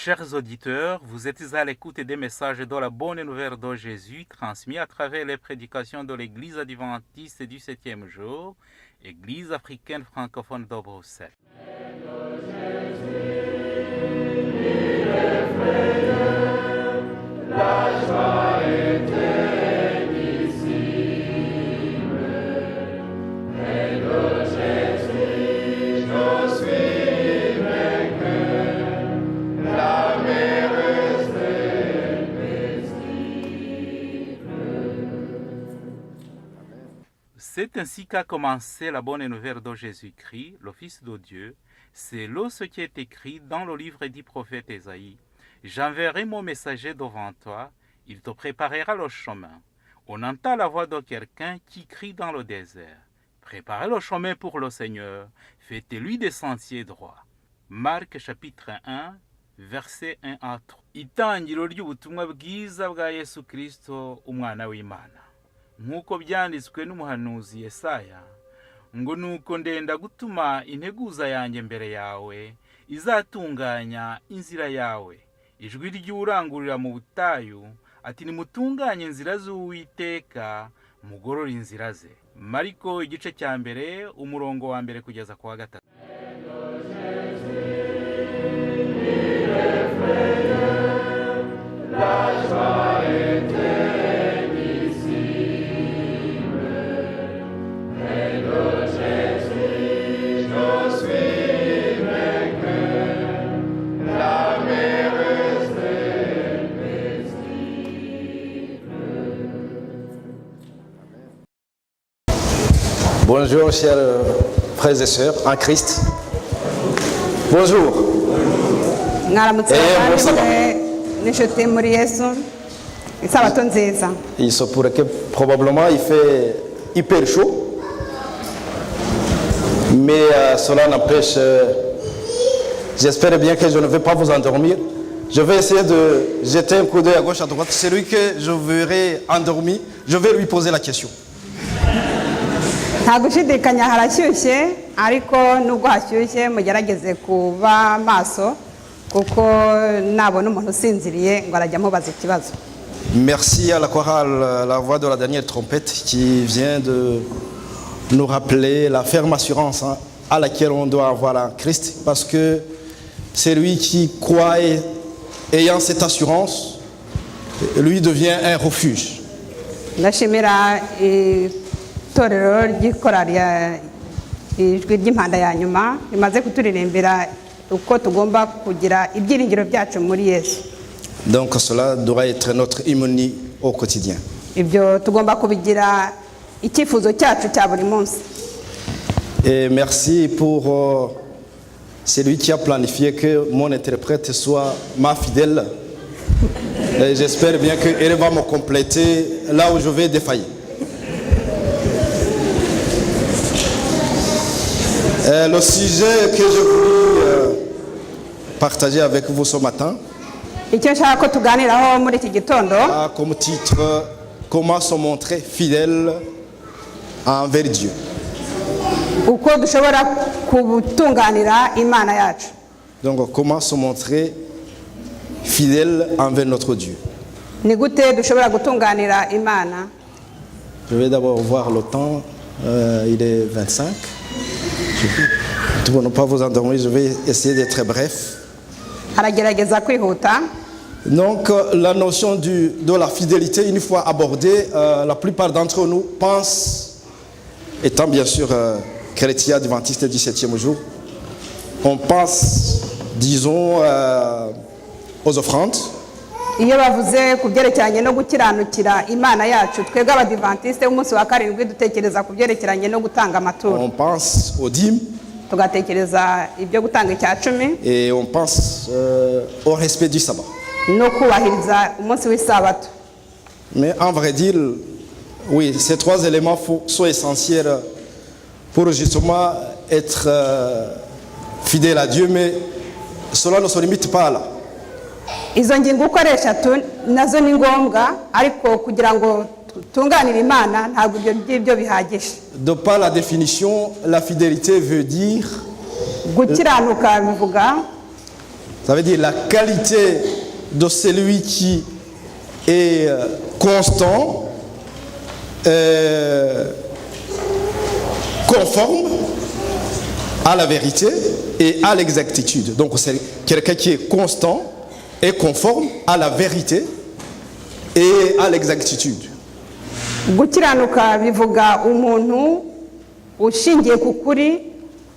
Chers auditeurs, vous êtes à l'écoute des messages de la bonne nouvelle de Jésus transmis à travers les prédications de l'Église adventiste du 7e jour, Église africaine francophone de Bruxelles. C'est ainsi qu'a commencé la bonne nouvelle de Jésus-Christ, le Fils de Dieu. C'est là ce qui est écrit dans le livre du prophète Ésaïe. J'enverrai mon messager devant toi, il te préparera le chemin. On entend la voix de quelqu'un qui crie dans le désert. Préparez le chemin pour le Seigneur, faites-lui des sentiers droits. Marc chapitre 1, verset 1 à 3. Itangiro ry'ubutumwa bwiza bwa Yesu Kristo, umwana w'Imana. Nk'uko byanditswe n'umuhanuzi Yesaya, ngo nuko ndenda gutuma integuza yanjye mbere yawe, izatunganya inzira yawe. Ijwi ry'urangurira mu butayu, ati nimutunganye inzira z'Uwiteka, mugorore inzira ze. Mariko igice cya mbere, umurongo wa mbere kugeza ku wa 3. Bonjour chers frères et sœurs en Christ. Bonjour. Il se pourrait que probablement il fait hyper chaud. Mais cela n'empêche, j'espère bien que je ne vais pas vous endormir. Je vais essayer de jeter un coup d'œil à gauche à droite. Celui que je verrai endormi, je vais lui poser la question. Ntagushidikanya harashyushye ariko nubwo hashyushye mugerageze kuba maso kuko nabona umuntu usinziriye ngo arajya mubaza ikibazo. Merci à la chorale, la voix de la dernière trompette qui vient de nous rappeler la ferme assurance à laquelle on doit avoir en Christ, parce que c'est lui qui croit et ayant cette assurance, lui devient un refuge. Ndashimira itorero ry'ikorari ijwi ry'impanda ya nyuma rimaze kuturirimbira uko tugomba kugira ibyiringiro byacu muri Yesu. Donc cela doit être notre hymne au quotidien. Ibyo tugomba kubigira icyifuzo cyacu cya buri munsi. Et merci pour celui qui a planifié que mon interprète soit ma fidèle. Et j'espère bien qu'elle va me compléter là où je vais défaillir. Le sujet que je voulais partager avec vous ce matin a comme titre « Comment se montrer fidèle envers Dieu ». Donc comment se montrer fidèle envers notre Dieu. Je vais d'abord voir le temps, il est 25. Pour ne pas vous endormir, je vais essayer d'être bref. Donc la notion de la fidélité, une fois abordée, la plupart d'entre nous pensent, étant bien sûr chrétiens adventistes du 7e jour, on pense, disons, aux offrandes. Iyo bavuze ku byerekeranye no gukiranukira Imana yacu twebwe abadiventiste umunsi wa karindwi dutekereza ku byerekeranye no gutanga amaturo. On pense aux dîmes. Tugatekereza ibyo gutanga icya 10. Et on pense au respect du sabbat. No kubahiriza umunsi w'isabato. Mais en vrai dire, oui, ces trois éléments sont essentiels pour justement être fidèle à Dieu, mais cela ne se limite pas là. Izo ngingo uko ari eshatu nazo ni ngombwa ariko kugira ngo tunganire Imana ntabwo ibyo bihagije. De par la définition, la fidélité veut dire Ça veut dire la qualité de celui qui est constant, conforme à la vérité et à l'exactitude. Donc c'est quelqu'un qui est constant et conforme à la vérité et à l'exactitude. gukiranuka bivuga umuntu ushingiye ku kuri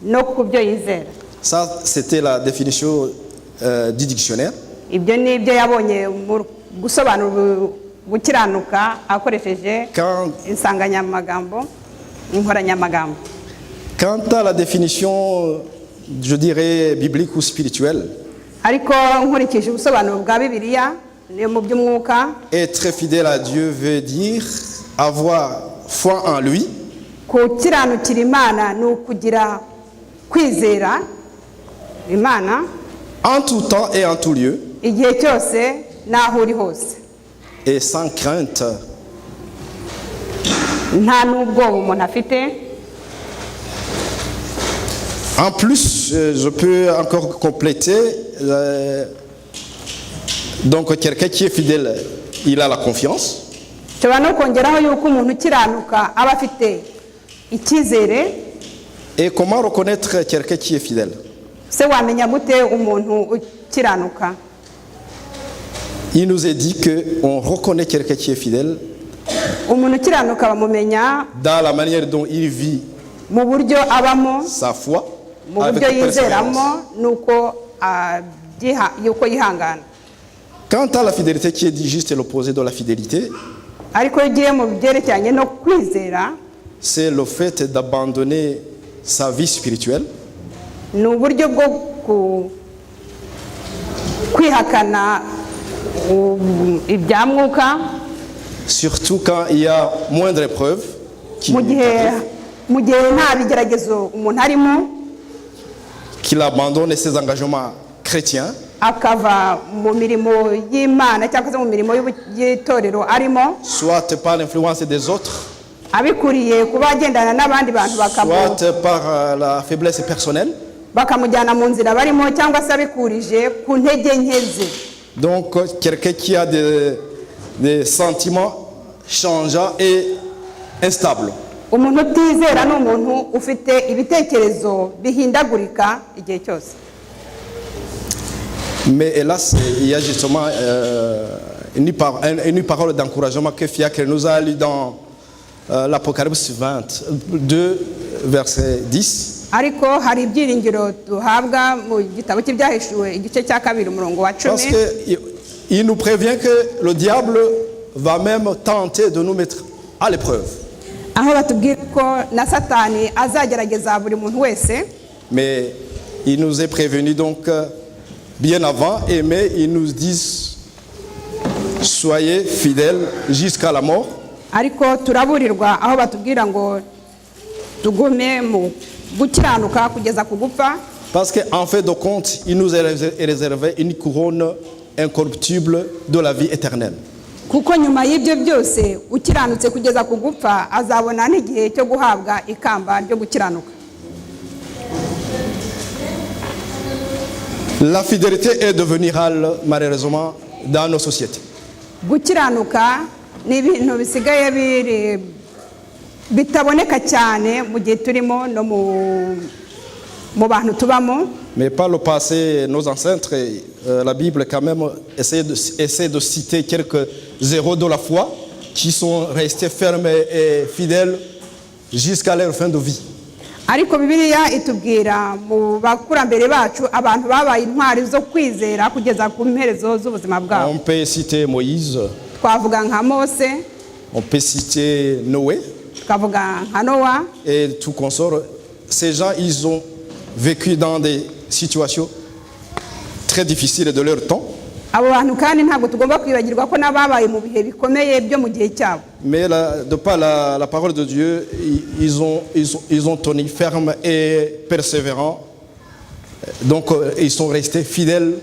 no ku byo yizera. Ça, c'était la définition du dictionnaire. Ibyo ni ibyo yabonye mu gusobanura gukiranuka akoresheje insanganyamagambo inkoranyamagambo. Quant à la définition, je dirais biblique ou spirituelle, ariko nkurikije ubusobanuro bwa Bibiliya niyo mu by'umwuka, être fidèle à Dieu veut dire avoir foi en lui. Kukiranukira Imana ni ukugira kwizera Imana en tout temps et en tout lieu, igihe cyose n'aho uri hose, et sans crainte. nta n'ubwoba umuntu afite. En plus, je peux encore compléter. Donc, quelqu'un qui est fidèle, il a la confiance. nshobora no kongeraho yuko umuntu ukiranuka aba afite icyizere. Et comment reconnaître quelqu'un qui est fidèle? Se wamenya gute umuntu ukiranuka? Il nous est dit qu'on reconnaît quelqu'un qui est fidèle umuntu ukiranuka bamumenya dans la manière dont il vit mu buryo abamo, sa foi, mu avec buryo persévérance. yizeramo nuko yuko yihangana. Quant à la fidélité qui est dit juste l'opposé de la fidélité, ariko iyo ugiye mu byerekeranye no kwizera, c'est le fait d'abandonner sa vie spirituelle ni uburyo bwo kwihakana ibya mwuka, surtout quand il y a moindre épreuve qui mu gihe nta bigeragezo umuntu arimo, qu'il abandonne ses engagements chrétiens, akava mu mirimo y'Imana cyangwa se mu mirimo y'itorero arimo, soit par l'influence des autres, abikuriye kuba agendana n'abandi bantu soit par la faiblesse personnelle. bakamujyana mu nzira barimo, cyangwa se abikurije ku ntege nke ze. Donc quelqu'un qui a des sentiments changeants et instables. Umuntu utizera ni umuntu ufite ibitekerezo bihindagurika igihe cyose. Mais hélas, il y a justement une parole d'encouragement que Fiacre nous a lu dans l'Apocalypse 22, verset 10. Ariko hari ibyiringiro duhabwa mu gitabo cy'ibyahishuwe igice cya 2 umurongo wa 10. Parce qu'il nous prévient que le diable va même tenter de nous mettre à l'épreuve. Aho batubwira ko na Satani azagerageza buri muntu wese. Mais il nous est prévenu donc bien avant, mais ils nous disent soyez fidèles jusqu'à la mort. Ariko turaburirwa aho batubwira ngo tugume mu gukiranuka kugeza ku gupfa. Parce qu'en fait de compte, il nous est réservé une couronne incorruptible de la vie éternelle. Kuko nyuma y'ibyo byose ukiranutse kugeza ku gupfa azabona n'igihe cyo guhabwa ikamba ryo gukiranuka. La fidélité est devenue rare malheureusement dans nos sociétés. Gukiranuka ni ibintu bisigaye bitaboneka cyane mu gihe turimo no mu bantu tubamo. Mais par le passé, nos ancêtres, la Bible quand même essaie de citer quelques héros de la foi qui sont restés fermes et fidèles jusqu'à leur fin de vie. Ariko Bibiliya itubwira mu bakurambere bacu abantu babaye intwari zo kwizera kugeza ku mperezo z'ubuzima bwabo. On peut citer Moïse. Twavuga nka Mose. On peut citer Noé. Twavuga nka Noa. Et tout consort. Ces gens, ils ont vécu dans des situations très difficiles de leur temps. Abo bantu kandi ntabwo tugomba kwibagirwa ko nababaye mu bihe bikomeye byo mu gihe cyabo. Mais de par la parole de Dieu, ils ont tenu ferme et persévérant. Donc ils sont restés fidèles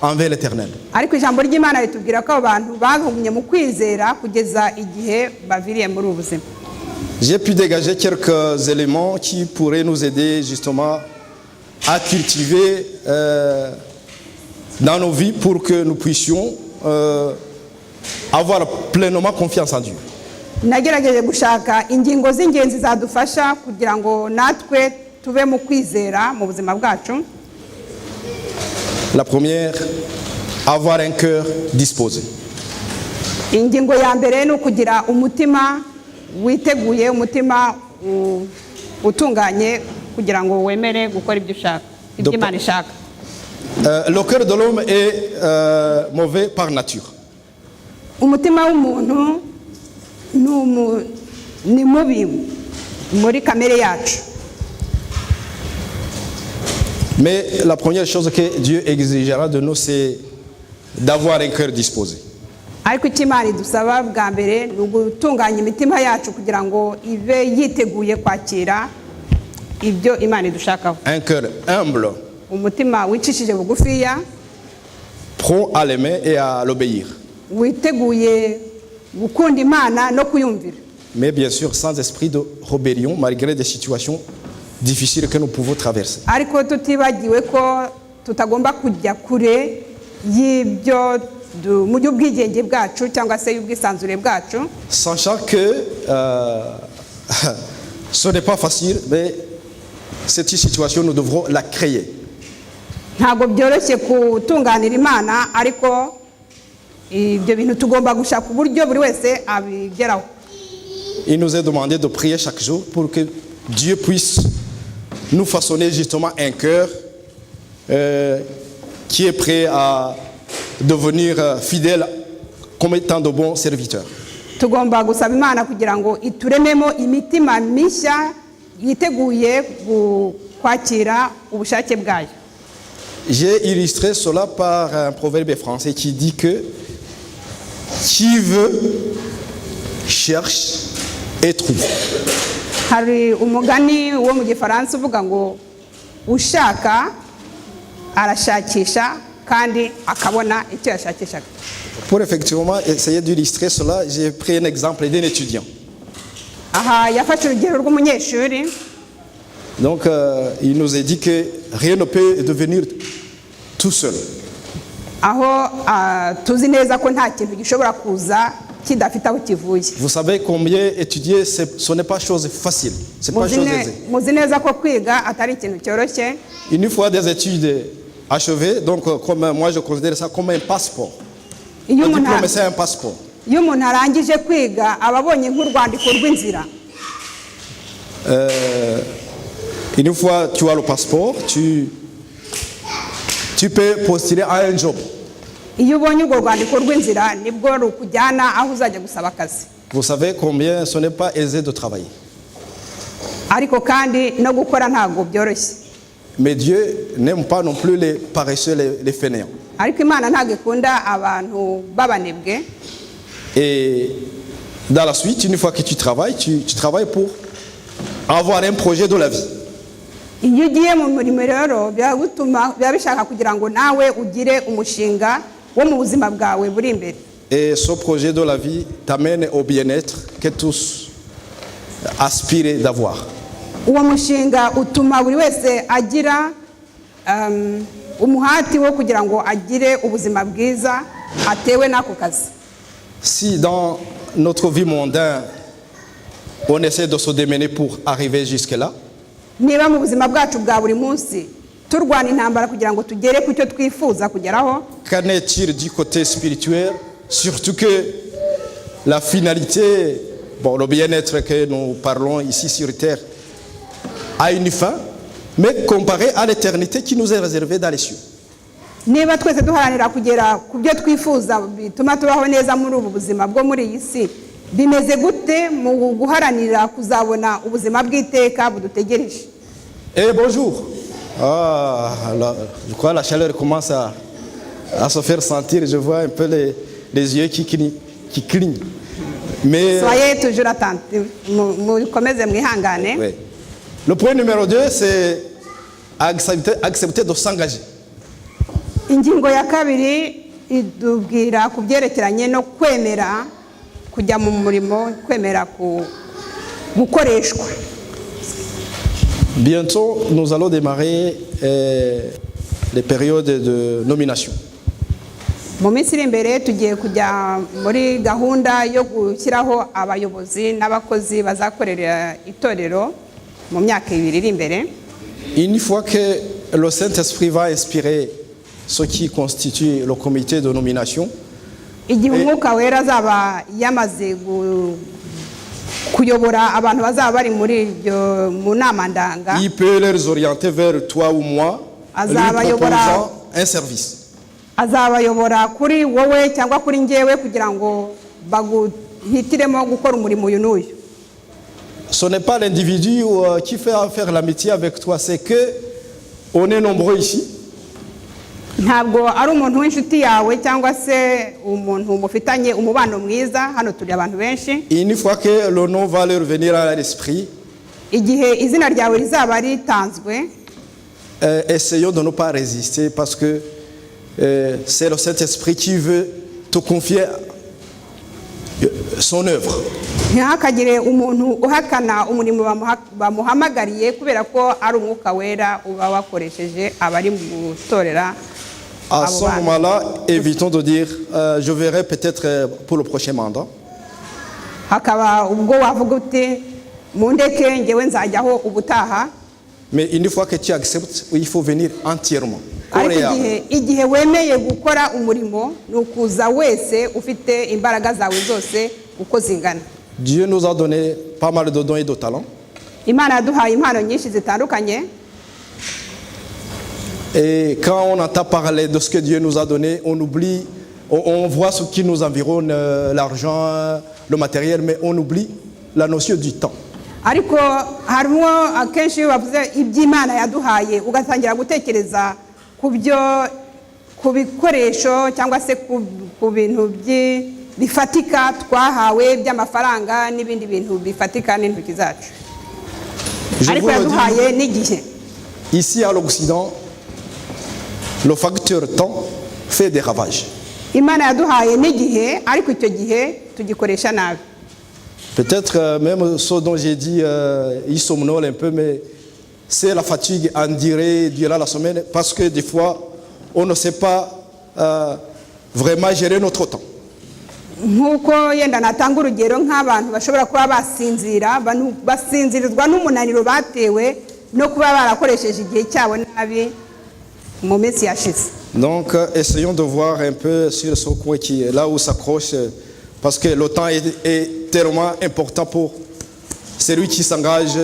envers l'Éternel. Ariko ijambo ry'Imana ritubwira ko abantu bagumye mu kwizera kugeza igihe baviriye muri ubuzima. J'ai pu dégager quelques éléments qui pourraient nous aider justement à cultiver dans nos vies pour que nous puissions avoir pleinement confiance en Dieu. nagerageje gushaka ingingo z'ingenzi zadufasha kugira ngo natwe tube mu kwizera mu buzima bwacu. La première, avoir un cœur disposé. Ingingo ya mbere ni ukugira umutima witeguye, umutima utunganye kugira ngo wemere gukora ibyo ushaka, ibyo Imana ishaka. Le cœur de l'homme est mauvais par nature. Umutima w'umuntu ni mubi muri kamere yacu. Mais la première chose que Dieu exigera de nous, c'est d'avoir un cœur disposé. Ariko icyo Imana idusaba bwa mbere ni ugutunganya imitima yacu kugira ngo ibe yiteguye kwakira ibyo Imana idushakaho. Un cœur humble, umutima wicishije bugufiya, prompt à l'aimer et à l'obéir. Witeguye gukunda Imana no kuyumvira. Mais bien sûr sans esprit de rébellion malgré des situations difficiles que nous pouvons traverser. Ariko tutibagiwe ko tutagomba kujya kure y'ibyo mu by'ubwigenge bwacu cyangwa se y'ubwisanzure bwacu. Sachant que ce n'est pas facile, mais cette situation nous devrons la créer. Ntabwo byoroshye kutunganira Imana, ariko ibyo bintu tugomba gushaka uburyo buri wese abigeraho. Il nous est demandé de prier chaque jour pour que Dieu puisse nous façonner justement un cœur qui est prêt à devenir fidèle comme étant de bons serviteurs. Tugomba gusaba Imana kugira ngo iturememo imitima mishya yiteguye kwakira ubushake bwayo. J'ai illustré cela par un proverbe français qui dit que qui veut cherche et trouve. Hari umugani wo mu Gifaransa uvuga ngo ushaka arashakisha kandi akabona icyo yashakishaga. Pour effectivement essayer d'illustrer cela, j'ai pris un exemple d'un étudiant. Aha yafashe urugero rw'umunyeshuri. Donc il nous a dit que rien ne peut devenir tout seul. Aho tuzi neza ko nta kintu gishobora kuza kidafite aho kivuye. Vous savez combien étudier ce n'est pas chose facile. C'est pas chose aisée. Muzi neza ko kwiga atari ikintu cyoroshye. Une fois des études achevées, donc comme moi je considère ça comme un passeport. Le diplôme c'est un passeport. Iyo umuntu arangije kwiga ababonye nk'urwandiko rw'inzira. Une fois tu as le passeport, tu peux postuler à un job. Iyo ubonye urwo rwandiko rw'inzira nibwo rukujyana aho uzajya gusaba akazi. Vous savez combien ce n'est pas aisé de travailler. Ariko kandi no gukora ntago byoroshye. Mais Dieu n'aime pas non plus les paresseux, les fainéants. Ariko Imana ntago ikunda abantu babanebwe. Et dans la suite, une fois que tu travailles, tu travailles pour avoir un projet de la vie. Iyo ugiye mu murimo rero biba bishaka kugira ngo nawe ugire umushinga wo mu buzima bwawe buri imbere. Et ce projet de la vie t'amène au bien-être que tous aspirent d'avoir. Uwo mushinga utuma buri wese agira umuhati wo kugira ngo agire ubuzima bwiza atewe n'ako kazi. Si dans notre vie mondaine on essaie de se démener pour arriver jusque-là, niba mu buzima bwacu bwa buri munsi turwana intambara kugira ngo tugere ku cyo twifuza kugeraho, qu'en est-il du côté spirituel? Surtout que la finalité, le bien-être que nous parlons ici sur terre a une fin, mais comparé à l'éternité qui nous est réservée dans les cieux. Niba twese duharanira kugera ku byo twifuza bituma tubaho neza muri ubu buzima bwo muri iyi si, bimeze gute mu guharanira kuzabona ubuzima bw'iteka budutegereje? Eh bonjour. Je crois que la chaleur commence à se faire sentir. Je vois un peu les yeux qui clignent. Mais soyez toujours attentifs. Mukomeze mwihangane. Oui. Le point numéro 2, c'est accepter de s'engager. Ingingo ya kabiri idubwira ku byerekeranye no kwemera kujya mu murimo, kwemera gukoreshwa. Bientôt, nous allons démarrer les périodes de nomination. mu minsi iri imbere tugiye kujya muri gahunda yo gushyiraho abayobozi n'abakozi bazakorera itorero mu myaka 2 iri imbere. Une fois que le Saint-Esprit va inspirer ce qui constitue le comité de nomination, igihe umwuka wera azaba yamaze kuyobora abantu bazaba bari muri iryo mu nama ndanga, il peut les orienter vers toi ou moi, lui proposant un service. azabayobora kuri wowe cyangwa kuri njyewe kugira ngo baguhitiremo gukora umurimo uyu n'uyu. Ce n'est pas l'individu qui fait faire l'amitié avec toi, c'est que on est nombreux ici. Ntabwo ari umuntu w'inshuti yawe cyangwa se umuntu mufitanye umubano mwiza, hano turi abantu benshi. Une fois que le nom va leur venir à l'esprit, igihe izina ryawe rizaba ritanzwe, essayons de ne pas résister parce que c'est le Saint-Esprit qui veut te confier son œuvre. ntihakagire umuntu uhakana umurimo bamuhamagariye kubera ko ari umwuka wera uba wakoresheje abari mu gutorera. À ce moment-là, évitons de dire je verrai peut-être pour le prochain mandat. Hakaba ubwo wavuga uti mundeke ngewe nzajyaho ubutaha. Mais une fois que tu acceptes, il faut venir entièrement. Igihe wemeye gukora umurimo nukuza wese ufite imbaraga zawe zose uko zingana. Dieu nous a donné pas mal de dons et de talents. Imana yaduhaye impano nyinshi zitandukanye. Et quand on entend parler de ce que Dieu nous a donné, on oublie, on voit ce qui nous environne, l'argent, le matériel, mais on oublie la notion du temps. Ariko harimo akenshi bavuze iby'Imana yaduhaye ugatangira gutekereza ku bikoresho cyangwa se ku bintu bifatika twahawe by'amafaranga n'ibindi bintu bifatika n'intoki zacu. Ariko yaduhaye n'igihe. Ici à l'Occident, le facteur temps fait des ravages. Imana yaduhaye n'igihe, ariko icyo gihe tugikoresha nabi. Peut-être même ce dont j'ai dit, il somnole un peu, mais c'est la fatigue endurée durant la semaine parce que des fois, on ne sait pas vraiment gérer notre temps. Nkuko yenda natanga urugero nk'abantu bashobora kuba basinzirizwa n'umunaniro batewe no kuba barakoresheje igihe cyabo nabi mu minsi yashize. Donc essayons de voir un peu sur ce coin qui est là où s'accroche parce que le temps est tellement important pour celui qui s'engage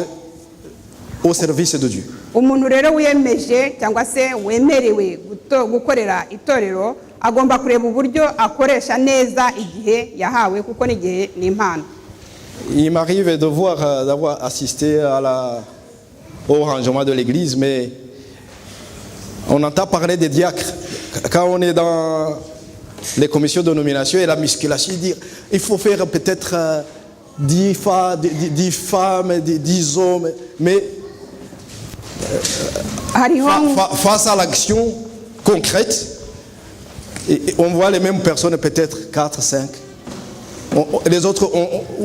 au service de Dieu. Umuntu rero wiyemeje cyangwa se wemerewe gukorera itorero agomba kureba uburyo akoresha neza igihe yahawe kuko n'igihe ni impano. Il m'arrive de voir d'avoir assisté au rangement de l'église, mais on entend parler des diacres quand on est dans les commissions de nomination et la musculation, dire il faut faire peut-être 10 femmes, 10 hommes, mais face à l'action concrète, et on voit les mêmes personnes, peut-être 4, 5. Les autres,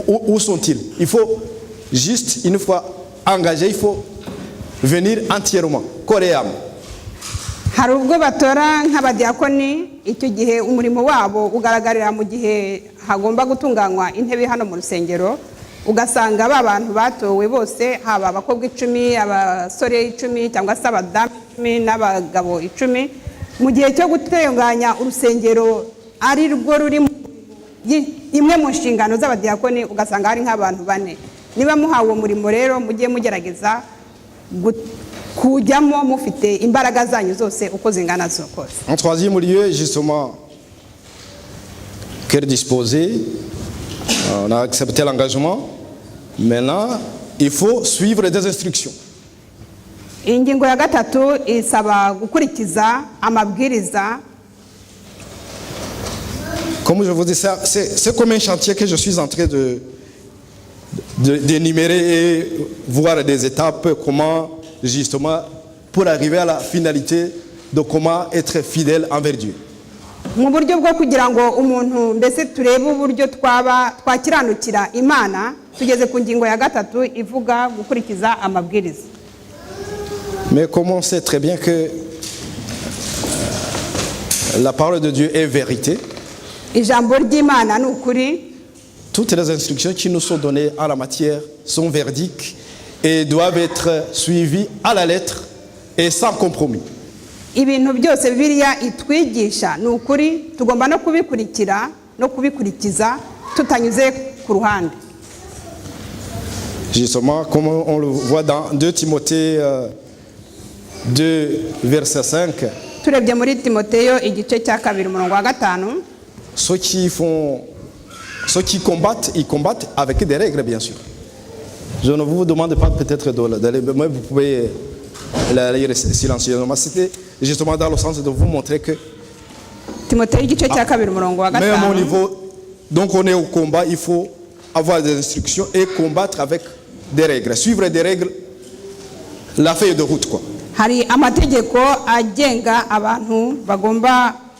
où sont-ils? Il faut juste, une fois engagé, il faut venir entièrement, corps et âme. Hari ubwo batora nk'abadiakoni icyo gihe umurimo wabo ugaragarira mu gihe hagomba gutunganywa intebe hano mu rusengero, ugasanga abantu batowe bose haba abakobwa 10, abasore 10 cyangwa se abadamu 10 n'abagabo 10 mu gihe cyo gutunganya urusengero ari rwo ruri imwe mu nshingano z'abadiakoni, ugasanga hari nk'abantu 4. Niba muhawe umurimo rero mujye mugerageza kujyamo mufite imbaraga zanyu zose uko zingana zose. En troisième lieu, justement, cœur disposé, on a accepté l'engagement. Maintenant, il faut suivre des instructions. Ingingo ya gatatu isaba gukurikiza amabwiriza. Comme je vous dis, c'est comme un chantier que je suis en train d'énumérer et voir des étapes, comment justement pour arriver à la finalité de comment être fidèle envers Dieu. Mu buryo bwo kugira ngo umuntu mbese turebe uburyo twakiranukira Imana, tugeze ku ngingo ya gatatu ivuga gukurikiza amabwiriza. Mais comme on sait très bien que La parole de Dieu est vérité. ijambo ry'imana ni ukuri. Toutes les instructions qui nous sont données en la matière sont véridiques et doivent être suivies à la lettre et sans compromis. Ibintu byose Bibiliya itwigisha ni ukuri, tugomba no kubikurikira no kubikurikiza tutanyuze ku ruhande. Justement, comme on le voit dans 2 Timothée 2, verset 5, Turebye muri Timoteyo igice cya 2 umurongo wa 5, ceux qui combattent, ils combattent avec des règles, bien sûr. Je ne vous demande pas peut-être d'aller, mais vous pouvez la lire silencieusement. C'était justement dans le sens de vous montrer que Timoteyo igice cya 2 umurongo wa 5. même au niveau, donc on est au combat, il faut avoir des instructions et combattre avec des règles, suivre des règles, la feuille de route, quoi. Hari amategeko agenga abantu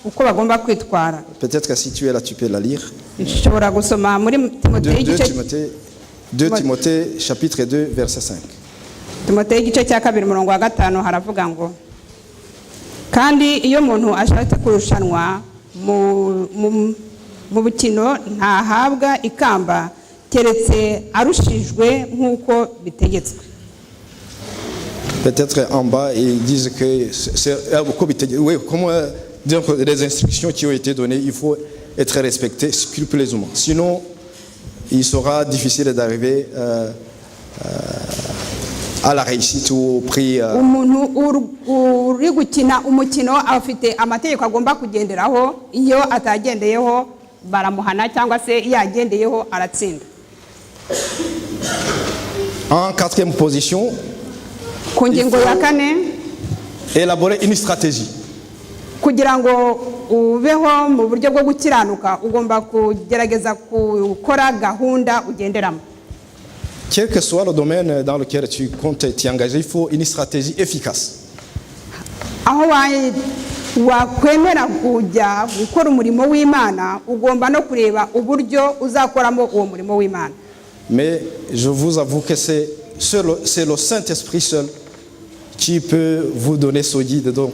uko bagomba kwitwara. Peut-être que si tu es là, tu peux la lire. Nshobora gusoma muri Timoteyo 2 Timothée chapitre 2 verset 5. Timoteyo igice cya 2 umurongo wa 5 haravuga ngo, kandi iyo umuntu ashatse kurushanwa mu bukino ntahabwa ikamba keretse arushijwe nk'uko bitegetswe. Peut-être en bas, ils disent que donc, les instructions qui ont été données, il faut être respecté scrupuleusement. Sinon, il sera difficile d'arriver à la réussite ou au prix. Umuntu uri gukina umukino afite amategeko agomba kugenderaho, iyo atagendeyeho baramuhana cyangwa se yagendeyeho aratsinda. En 4e position, Ku ngingo ya 4, élaborer une stratégie. kugira ngo ubeho mu buryo bwo gukiranuka ugomba kugerageza gukora gahunda ugenderamo. Quel que soit le domaine dans lequel tu comptes t'y engager, il faut une stratégie efficace. Aho wakwemera kujya gukora umurimo w'Imana, ugomba no kureba uburyo uzakoramo uwo murimo w'Imana. Mais je vous avoue que c'est le Saint-Esprit seul qui peut vous donner ce guide, donc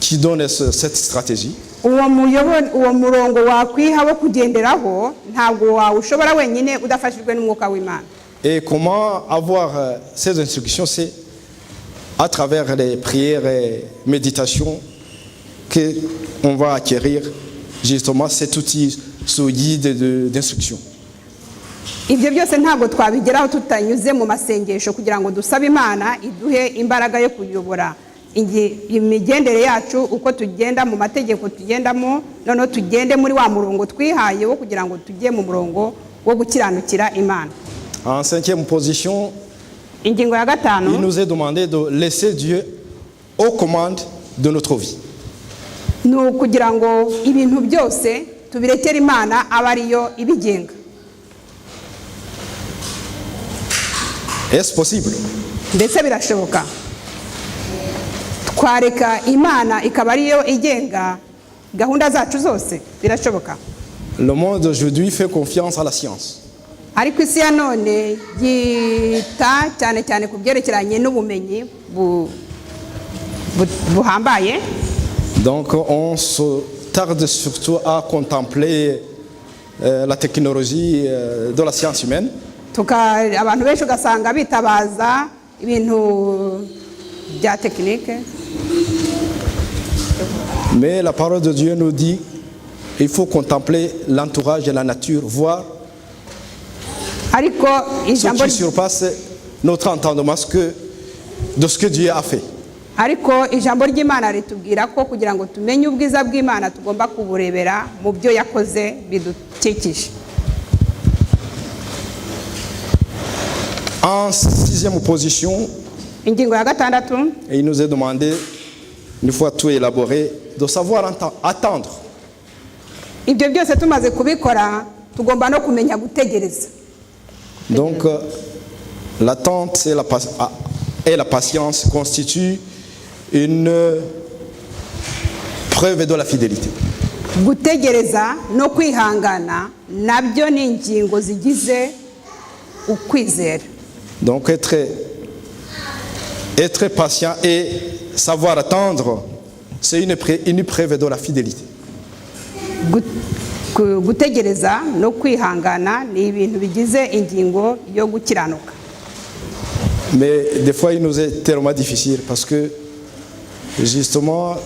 qui donne cette stratégie. Uwo murongo wakwiha wo kugenderaho ntabwo wawushobora wenyine udafashijwe n'umwuka w'Imana. Et comment avoir ces instructions, c'est à travers les prières et méditations qu'on va acquérir justement cet outil, ce guide d'instruction. Ibyo byose ntabwo twabigeraho tutanyuze mu masengesho kugira ngo dusabe Imana iduhe imbaraga yo kuyobora imigendere yacu, uko tugenda mu mategeko tugendamo, noneho tugende muri wa murongo twihaye wo kugira ngo tujye mu murongo wo gukiranukira Imana. En 5e position, Ingingo ya 5, il nous est demandé de laisser Dieu aux commandes de notre vie. ni ukugira ngo ibintu byose tubirekere Imana aba ariyo ibigenga. Est-ce possible? Ndetse birashoboka twareka Imana ikaba ariyo igenga gahunda zacu zose? Birashoboka. Le monde aujourd'hui fait confiance à la science. Ariko isi ya none yita cyane cyane ku byerekeranye n'ubumenyi buhambaye. Donc on se tarde surtout à contempler la technologie de la science humaine. Abantu benshi ugasanga bitabaza ibintu bya tekinike. Mais la parole de Dieu nous dit il faut contempler l'entourage et la nature, voir ce qui surpasse notre entendement de ce que Dieu a fait. Ariko ijambo ry'Imana ritubwira ko kugira ngo tumenye ubwiza bw'Imana tugomba kuburebera mu byo yakoze bidukikije. En 6e position, Ingingo ya 6, il nous est demandé, une fois tout élaboré, de savoir attendre. Ibyo byose tumaze kubikora tugomba no kumenya gutegereza. Donc l'attente et la patience constituent une preuve de la fidélité. Gutegereza no kwihangana nabyo ni ingingo zigize ukwizera. Donc être patient et savoir attendre c'est une preuve de la fidélité. Gutegereza no kwihangana ni ibintu bigize ingingo yo gukiranuka. Mais des fois, il nous est tellement difficile parce que, justement,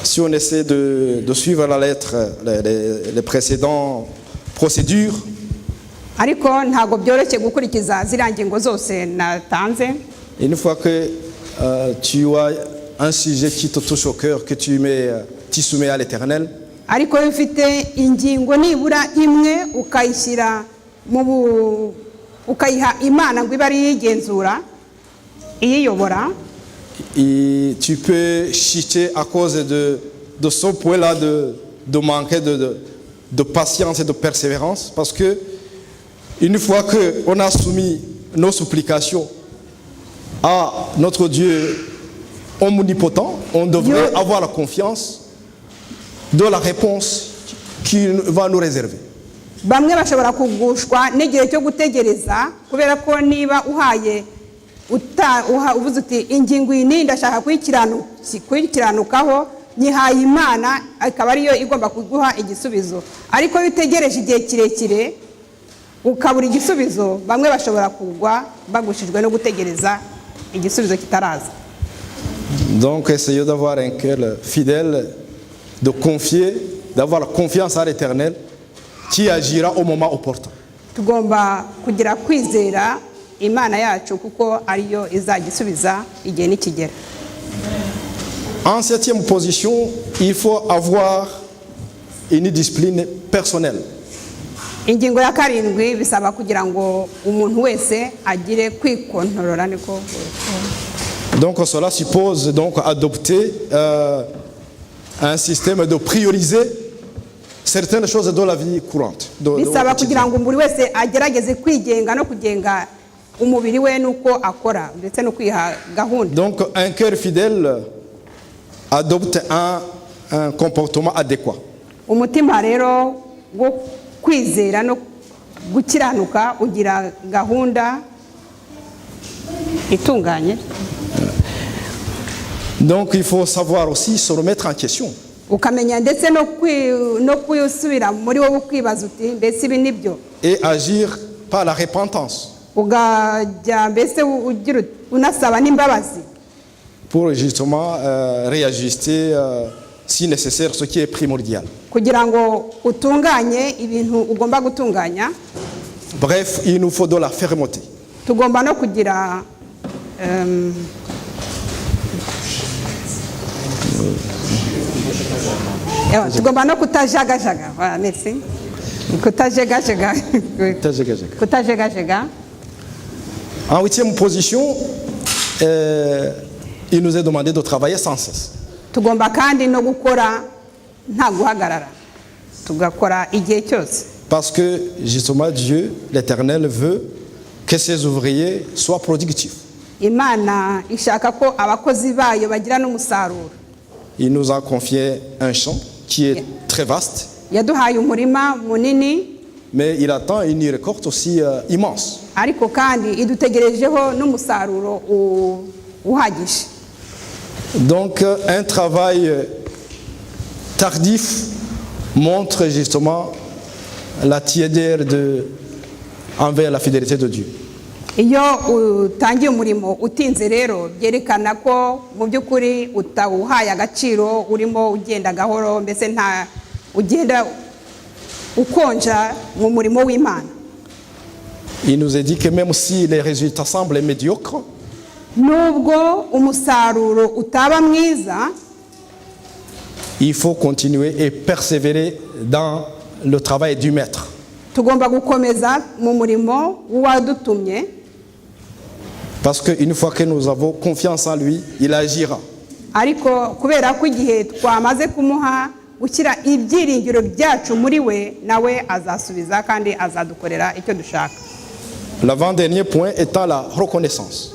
si on essaie de suivre la lettre, les précédentes procédures, Ariko ntago byoroshye gukurikiza ziriya ngingo zose natanze. une fois que tu as un sujet qui te touche au cœur, que tu soumets à l'Éternel, Ariko iyo ufite ingingo nibura imwe ukayishyira ukayiha Imana ngo ibe ari yigenzura iyiyobora, et tu peux chuter à cause de ce point-là de manquer de patience et de persévérance, parce que une fois qu'on a soumis nos supplications à notre Dieu omnipotent, on devrait avoir la confiance de la réponse qu'il va nous réserver. bamwe bashobora kugushwa n'igihe cyo gutegereza kubera ko niba uhaye uvuze uti ingingo iyi ni ndashaka kuyikiranukaho nyihaye Imana akaba ariyo igomba kuguha igisubizo. Ariko iyo utegereje igihe kirekire ukabura igisubizo, bamwe bashobora kugwa bagushijwe no gutegereza igisubizo kitaraza. Donc essayez d'avoir un cœur fidèle, de confier, d'avoir la confiance à l'Éternel qui agira au moment opportun. Tugomba kugira kwizera Imana yacu kuko ariyo izagisubiza igihe nikigera. En septième position, il faut avoir une discipline personnelle. Ingingo ya karindwi bisaba kugira ngo umuntu wese agire kwikontorora niko. Donc cela suppose donc adopter un système de prioriser certaines choses dans la vie courante. Bisaba kugira ngo buri wese agerageze kwigenga no kugenga umubiri we nuko akora ndetse no kwiha gahunda. Donc un cœur fidèle adopte un comportement adéquat. Umutima rero wo kwizera no gukiranuka ugira gahunda itunganye. Donc il faut savoir aussi se remettre en question. Ukamenya ndetse no kwisubira muri wowe kwibaza uti mbese ibi nibyo. Et agir par la repentance. Ugajya mbese unasaba n'imbabazi. Pour justement réajuster si nécessaire ce qui est primordial. Kugira ngo utunganye ibintu ugomba gutunganya. Bref, il nous faut de la fermeté. Tugomba no kugira tugomba no kutajagajaga. Voilà, merci. Kutajagajaga. Kutajagajaga. En huitième position, il nous est demandé de travailler sans cesse. Tugomba kandi no gukora nta guhagarara. Tugakora igihe cyose. Parce que justement Dieu, l'Éternel, veut que ses ouvriers soient productifs. Imana ishaka ko abakozi bayo bagira n'umusaruro. Il nous a confié un champ qui est très vaste. Yaduhaye umurima munini. Mais il attend une récolte aussi immense. Ariko kandi idutegerejeho n'umusaruro uhagije. Donc un travail tardif montre justement la tiédeur envers la fidélité de Dieu. Iyo utangiye umurimo utinze rero byerekana ko mu by'ukuri utawuhaye agaciro, urimo ugenda gahoro, mbese nta ugenda ukonja mu murimo w'Imana. Il nous est dit que même si les résultats semblent médiocres, nubwo umusaruro utaba mwiza, il faut continuer et persévérer dans le travail du maître. Tugomba gukomeza mu murimo w'uwadutumye. Parce qu'une fois que nous avons confiance en lui, il agira. Ariko kubera ko igihe twamaze kumuha gushyira ibyiringiro byacu muri we, nawe azasubiza kandi azadukorera icyo dushaka. L'avant-dernier point étant la reconnaissance.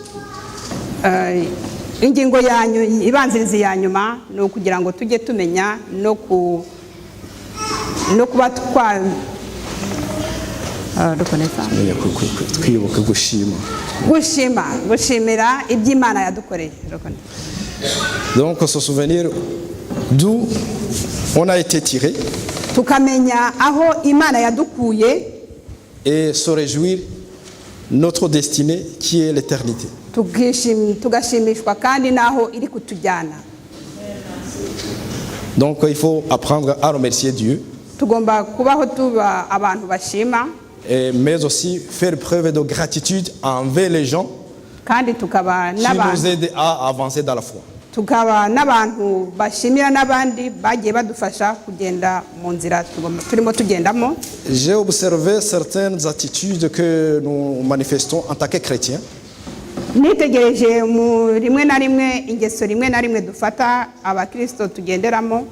Ingingo yanyu ibanziriza ya nyuma ni ukugira ngo tujye tumenya no kuba twibuka gushimira iby'Imana yadukoreye. Donc se souvenir d'où on a été tiré tukamenya aho Imana yadukuye et se réjouir notre destinée qui est l'éternité. tugashimishwa kandi naho iri kutujyana. Donc il faut apprendre à remercier Dieu, Tugomba kubaho tuba abantu bashima mais aussi faire preuve de gratitude envers les gens kandi tukaba qui nous n'abantu aident à avancer dans la foi. tukaba n'abantu bashimira n'abandi bagiye badufasha kugenda mu nzira turimo tugendamo. J'ai observé certaines attitudes que nous manifestons en tant que chrétiens. Nitegereje mu rimwe na rimwe ingeso rimwe na rimwe dufata abakristo tugenderamo.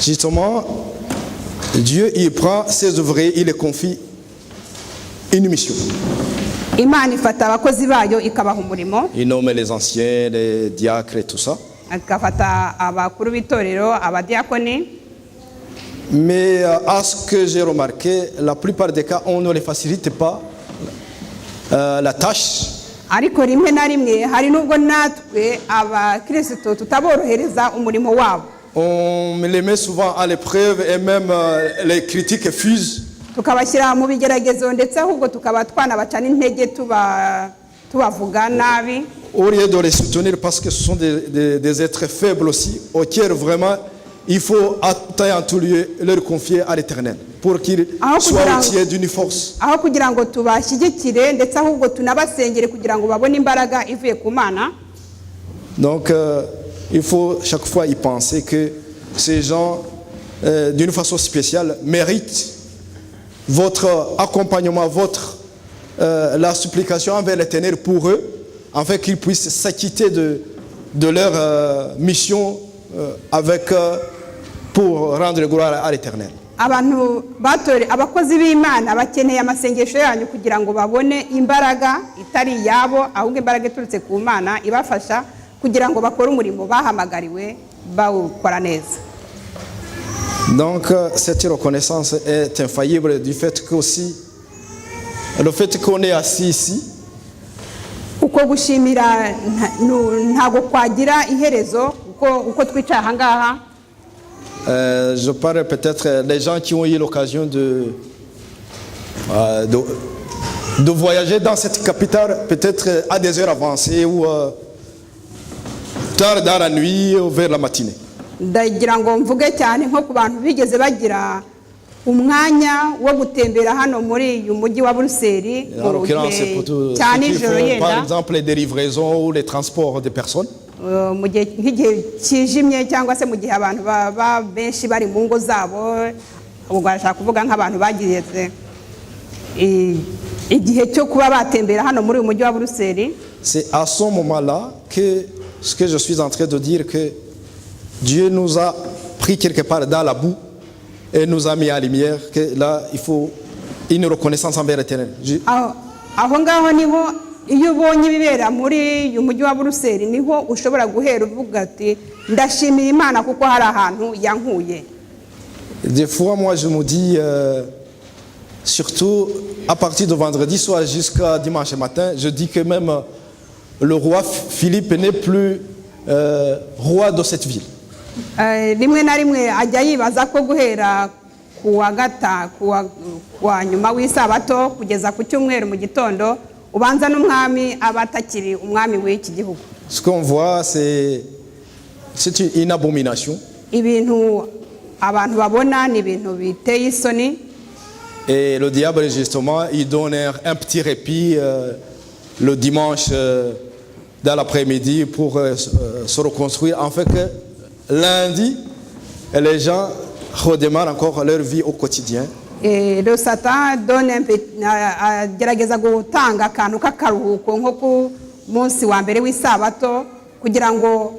Justement, Dieu il prend ses ouvriers, il les confie une mission. Imana ifata abakozi bayo ikabaha umurimo, Il nomme les anciens, les diacres et tout ça. akafata abakuru b'itorero, abadiakoni. Mais à ce que j'ai remarqué, la plupart des cas, on ne les facilite pas la tâche. Ariko rimwe na rimwe hari nubwo natwe abakristo tutaborohereza umurimo wabo. On les met souvent à l'épreuve et même les critiques fusent. Tukabashyira mu bigeragezo ndetse ahubwo tukaba twanabacana intege tubavuga nabi. Au lieu de les soutenir parce que ce sont des êtres faibles aussi, auxquels vraiment il faut à temps et en tout lieu leur confier à l'Éternel pour qu'ils soient outillés d'une force. Aho kugira ngo tubashyigikire ndetse ahubwo tunabasengere kugira ngo babone imbaraga ivuye ku Mana. Donc il faut chaque fois y penser que ces gens d'une façon spéciale méritent votre accompagnement, la supplication envers l'Éternel pour eux, afin qu'ils puissent s'acquitter de leur mission pour rendre gloire à l'Éternel. Abakozi b'Imana bakeneye amasengesho yanyu kugira ngo babone imbaraga itari yabo ahubwo imbaraga iturutse ku Mana ibafasha kugira ngo bakore umurimo bahamagariwe bawukora neza. Donc cette reconnaissance est infaillible du fait que aussi le fait qu'on est assis ici. Uko gushimira ntago kwagira iherezo uko twicara aha ngaha. Je parle peut-être des gens qui ont eu l'occasion de voyager dans cette capitale, peut-être à des heures avancées ou tard dans la nuit ou vers la matinée. Ndagira ngo mvuge cyane nko ku bantu bigeze bagira umwanya wo gutembera hano muri uyu mujyi wa Buruseli, En l'occurrence, c'est pour tous ceux qui font par exemple les livraisons ou les transports de personnes. Mu gihe nk'igihe kijimye cyangwa se mu gihe abantu baba benshi bari mu ngo zabo, ubwo barashaka kuvuga nk'abantu bagiye igihe cyo kuba batembera hano muri uyu mujyi wa Buruseli. C'est à ce moment-là que ce que je suis en train de dire que Dieu nous a pris quelque part dans la boue et nous a mis à lumière que là il faut une reconnaissance envers l'Éternel. Aho ngaho niho iyo ubonye ibibera muri uyu mujyi wa Buruseli niho ushobora guhera uvuga ati ndashimira Imana kuko hari ahantu yankuye. Des fois moi je me dis surtout à partir de vendredi soir jusqu'à dimanche matin, je dis que même le roi Philippe n'est plus roi de cette ville. Rimwe na rimwe ajya yibaza ko guhera kuwa nyuma w'isabato kugeza ku cyumweru mu gitondo ubanza n'umwami abatakiri umwami w'iki gihugu. Ce qu'on voit c'est une abomination. Ibintu abantu babona ni ibintu biteye isoni. Et le diable justement il donne un petit répit le dimanche dans l'après-midi pour se reconstruire en fait que lundi les gens redémarrent encore leur vie au quotidien. Le Satan agerageza gutanga akantu k'akaruhuko nko ku munsi wa mbere w'isabato kugira ngo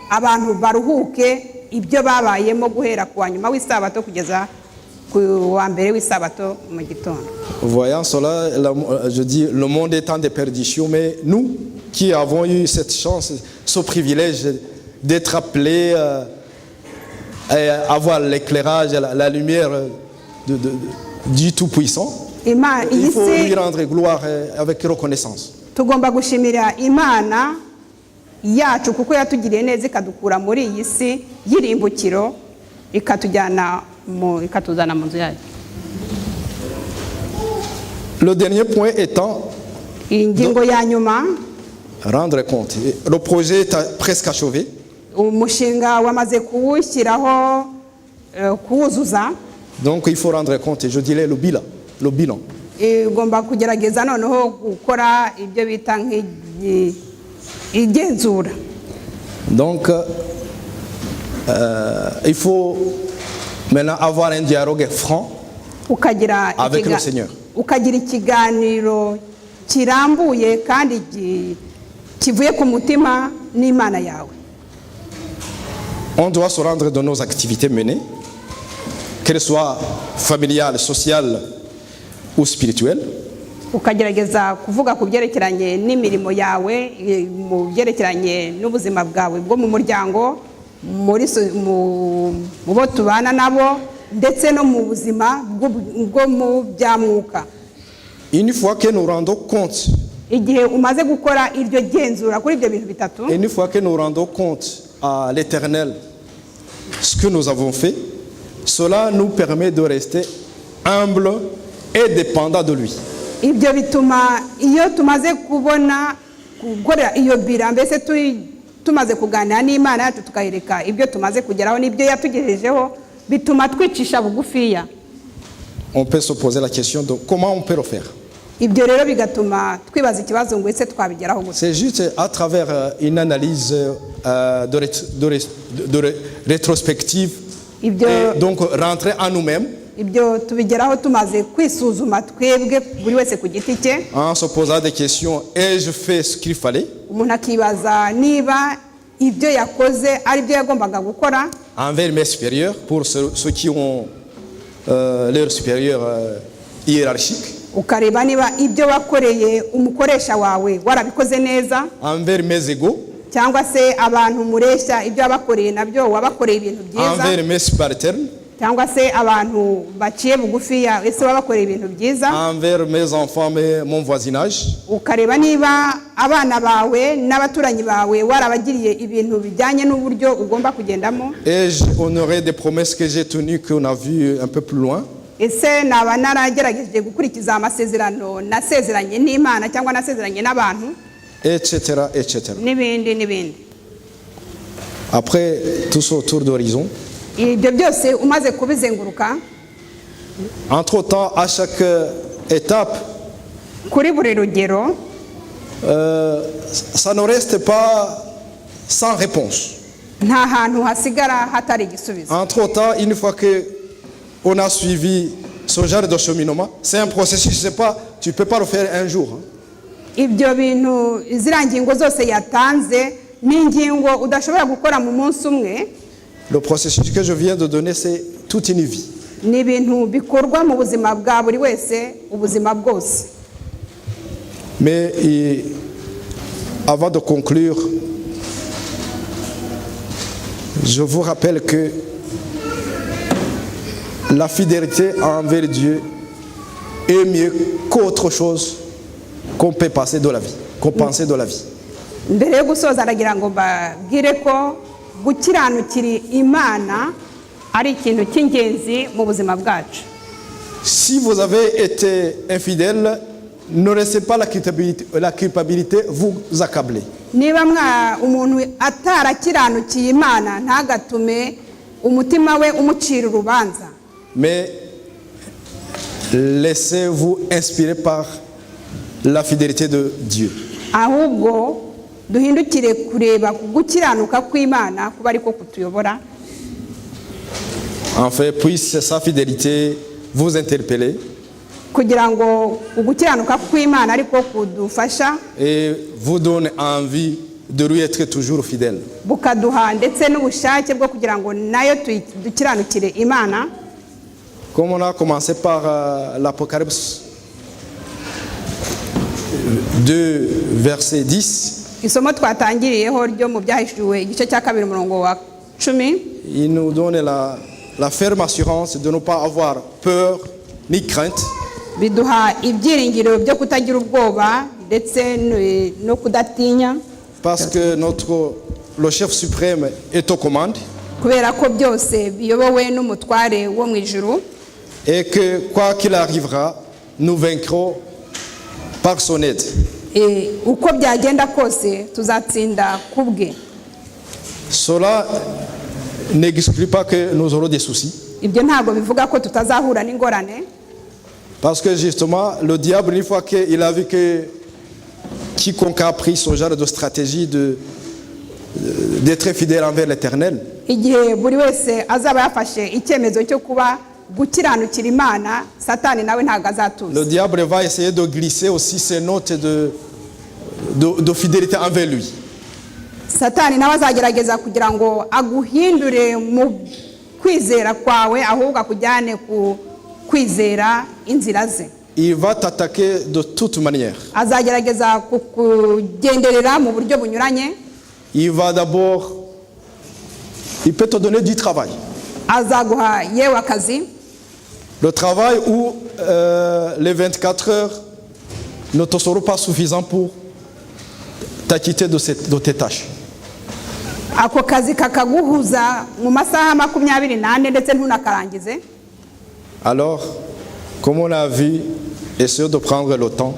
abantu baruhuke ibyo babayemo guhera ku wa nyuma w'isabato kugeza ku wa mbere w'isabato mu gitondo. Voyant cela, je dis le monde est en déperdition, mais nous qui avons eu cette chance, ce privilège d'être appelés à avoir l'éclairage, la lumière du Tout-Puissant, il faut lui rendre gloire avec reconnaissance. Tugomba gushimira Imana yacu kuko yatugiriye neza ikadukura muri iyi si y'irimbukiro ikatuzana mu nzu yayo. Le dernier point étant ingingo ya nyuma, rendre compte. Le projet est presque achevé. umushinga wamaze kuwushyiraho kuwuzuza. Donc il faut rendre compte, je dirais le bilan. Igomba kugerageza noneho gukora ibyo bita igenzura. Donc il faut maintenant avoir un dialogue franc avec le Seigneur. Ukagira ikiganiro kirambuye kandi kivuye ku mutima n'Imana yawe. On doit se rendre dans nos activités menées, qu'elles soient familiales, sociales ou spirituelles. Ukagerageza kuvuga ku byerekeranye n'imirimo yawe, mu byerekeranye n'ubuzima bwawe bwo mu muryango, mu bo tubana nabo, ndetse no mu buzima bwo mu byamwuka. Une fois que nous rendons compte, igihe umaze gukora iryo genzura kuri ibyo bintu bitatu, une fois que nous rendons compte à l'Éternel ce que nous avons fait, cela nous permet de rester humble et dépendant de lui. Ibyo bituma iyo tumaze kubona gukora iyo bira, mbese tumaze kuganira n'Imana yacu tukayireka ibyo tumaze kugeraho n'ibyo yatugejejeho, bituma twicisha bugufiya. On peut se poser la question de comment on peut le faire. Ibyo rero bigatuma twibaza ikibazo ngo ese twabigeraho gute. C'est juste à travers une analyse de rétrospective, et donc rentrer en nous-mêmes. Ibyo tubigeraho tumaze kwisuzuma twebwe buri wese ku giti cye, en se posant des questions, ai-je fait ce qu'il fallait? Umuntu akibaza niba ibyo yakoze ari byo yagombaga gukora envers mes supérieurs, pour ceux qui ont leur supérieur hiérarchique. Ukareba niba ibyo wakoreye umukoresha wawe warabikoze neza, envers mes égaux, cyangwa se abantu mureshya ibyo wabakoreye nabyo wabakoreye ibintu byiza, envers mes subalternes, cyangwa se abantu baciye bugufiya ese wabakoreye ibintu byiza, envers mes enfants, mon voisinage. Ukareba niba abana bawe n'abaturanyi bawe warabagiriye ibintu bijyanye n'uburyo ugomba kugendamo. Ai-je honoré des promesses que j'ai tenues qu'on a vues un peu plus loin? Ese naba naragerageje gukurikiza amasezerano nasezeranye n'Imana cyangwa nasezeranye n'abantu, etc. n'ibindi. Après tout ce tour d'horizon, ibyo byose umaze kubizenguruka, entre-temps, à chaque étape, kuri buri rugero, ça ne reste pas sans réponse. nta hantu hasigara hatari igisubizo. Entre-temps, une fois que on a suivi ce genre de cheminement, c'est un processus, tu ne peux pas le faire un jour. Ibyo bintu ziriya ngingo zose yatanze n'ingingo udashobora gukora mu munsi umwe. Le processus que je viens de donner, c'est toute une vie. Ni ibintu bikorwa mu buzima bwa buri wese, ubuzima bwose. Mais avant de conclure, je vous rappelle que la fidélité envers Dieu est mieux qu'autre chose qu'on peut passer de la vie, qu'on pense de la vie. Mbere yo gusoza aragira ngo mbabwire ko gukiranukira Imana ari ikintu cy'ingenzi mu buzima bwacu. Si vous avez été infidèle, ne laissez pas la culpabilité vous accabler. Niba umuntu atarakiranukiye Imana ntagatume umutima we umucira urubanza. Mais laissez-vous inspirer par la fidélité de Dieu. Ahubwo duhindukire kureba gukiranuka kw'Imana kuba ariko kutuyobora. Enfin, puisse sa fidélité vous interpeller. Kugira ngo gukiranuka kw'Imana ariko kudufasha. Et vous donne envie de lui être toujours fidèle. Bukaduha ndetse n'ubushake bwo kugira ngo nayo dukiranukire Imana. Comme on a commencé par l'Apocalypse 2, verset 10. Isomo twatangiriyeho ryo mu byahishuwe igice cya 2 umurongo wa 10. Il nous donne la ferme assurance de ne pas avoir peur ni crainte. Biduha ibyiringiro byo kutagira ubwoba ndetse no kudatinya. parce que le chef suprême est aux commandes. kubera ko byose biyobowe n'umutware wo mu ijuru, Et que quoi qu'il arrivera, nous vaincrons par son aide. uko byagenda kose tuzatsinda kubwe. Cela n'exclut pas que nous aurons des soucis. Ibyo ntabwo bivuga ko tutazahura n'ingorane, Parce que justement, le diable, une fois qu'il a vu que quiconque a pris ce genre de stratégie d'être fidèle envers l'Éternel, igihe buri wese azaba yafashe icyemezo cyo kuba gukiranukira Imana, Satani nawe ntabwo azatuza. le diable va essayer de glisser aussi ses notes de fidélité envers lui. Satani nawe azagerageza kugira ngo aguhindure mu kwizera kwawe, ahubwo akujyane ku kwizera inzira ze. Il va t'attaquer de toute manière. Azagerageza kukugenderera mu buryo bunyuranye. Il peut te donner du travail. Azaguha yewe akazi, Le travail où les 24 heures ne te seront pas suffisants pour t'acquitter de tes tâches. ako kazi kakaguhuza mu masaha 24 ndetse ntunakarangize. Alors, comme on a vu, essayons de prendre le temps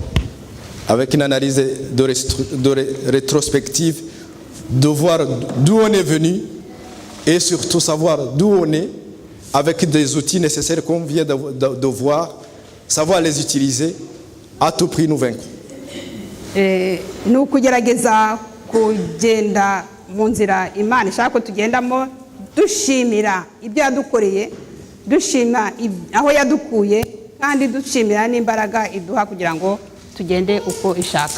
avec une analyse de rétrospective, de voir d'où on est venu et surtout savoir d'où on est avec des outils nécessaires qu'on vient de voir, savoir les utiliser, à tout prix nous vaincre. Ni ukugerageza kugenda mu nzira Imana ishaka ko tugendamo, dushimira ibyo yadukoreye, dushima aho yadukuye, kandi dushimira n'imbaraga iduha kugira ngo tugende uko ishaka.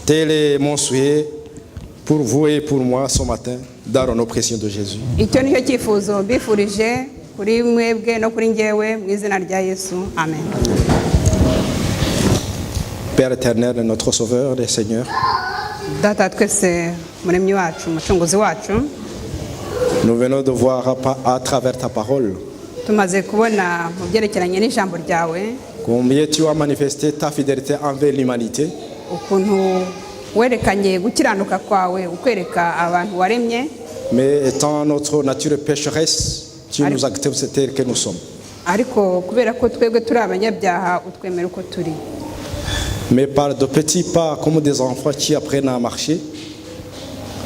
Tel est mon souhait pour vous et pour moi ce matin, dans le nom précieux de Jésus. Icyo nicyo cyifuzo mbifurije kuri mwebwe no kuri njyewe mu izina rya Yesu, amen. Père éternel, notre Sauveur et Seigneur, Data twese muremyi wacu, umucunguzi wacu, nous venons de voir à travers ta parole tumaze kubona mu byerekeranye n'ijambo ryawe combien tu as manifesté ta fidélité envers l'humanité, ukuntu werekanye gukiranuka kwawe ukwereka abantu waremye, mais étant notre nature pécheresse, tu nous acceptes tels que nous sommes. ariko kubera ko twebwe turi abanyabyaha utwemera uko turi. Mais par de petits pas comme des enfants qui apprennent à marcher,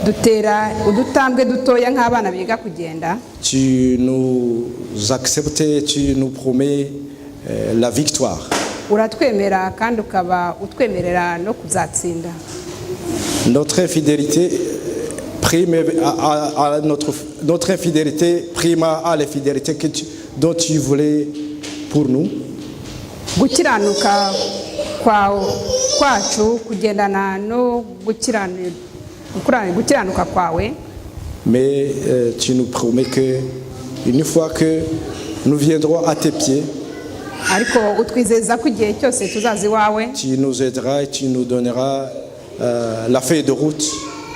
Dutera udutambwe dutoya nk'abana biga kugenda, tu nous acceptes et tu nous promets la victoire. uratwemera kandi ukaba utwemerera no kuzatsinda. Notre infidélité prime à notre infidélité prime à la fidélité dont tu voulais pour nous. Gukiranuka kwacu kugendana no gukiranuka kwawe, Mais tu nous promets que une fois que nous viendrons à tes pieds, ariko utwizeza ko igihe cyose tuzaza iwawe, tu nous aideras et tu nous donneras la feuille de route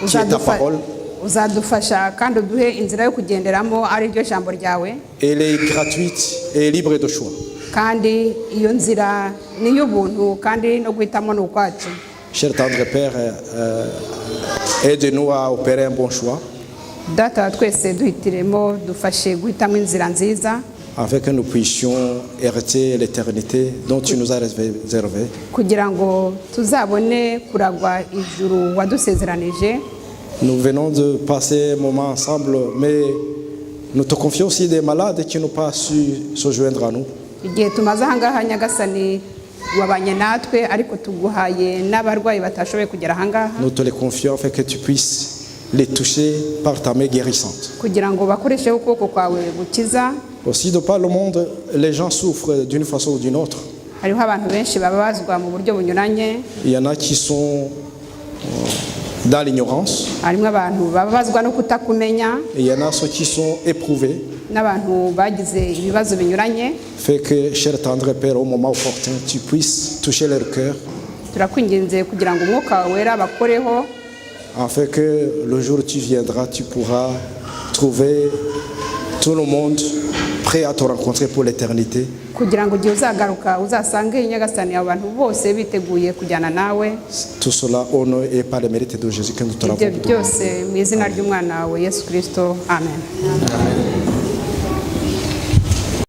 qui est ta parole. uzadufasha kandi uduhe inzira yo kugenderamo, ari ryo jambo ryawe, Elle est gratuite et libre de choix. kandi iyo nzira ni y'ubuntu kandi no guhitamo ni ukwacu. Cher tendre Père, aide-nous à opérer un bon choix Data twese duhitiremo, dufashe guhitamo inzira nziza afin que nous puissions hériter l'éternité dont tu nous as réservé. kugira ngo tuzabone kuragwa ijuru wadusezeranije. Nous venons de passer un moment ensemble, mais nous te confions aussi des malades qui n'ont pas su se joindre à nous. Igihe tumaze ahangaha Nyagasani wabanye natwe, ariko tuguhaye n'abarwayi batashoboye kugera ahangaha, Nous te les confions afin que tu puisses les toucher par ta main guérissante. kugira ngo bakoresheho ukuboko kwawe gukiza. Aussi, de par le monde, les gens souffrent d'une façon ou d'une autre. Hariho abantu benshi bababazwa mu buryo bunyuranye, Il y en a qui sont dans l'ignorance, harimo abantu bababazwa no kutakumenya, et il y en a ceux qui sont éprouvés. n'abantu bagize ibibazo binyuranye. Fais que, cher tendre Père, au moment opportun, tu puisses toucher leur cœur, Turakwinginze kugira ngo umwuka wawe wera bakoreho, afin que le jour où tu viendras, tu pourras trouver tout le monde prêts à te rencontrer pour l'éternité. kugira ngo igihe uzagaruka uzasange nyagasani abantu bose biteguye kujyana nawe. Tout cela au nom et par le mérite de Jésus que nous te Ibyo l'avons. byose mu izina ry'umwana wawe Yesu Kristo, amen.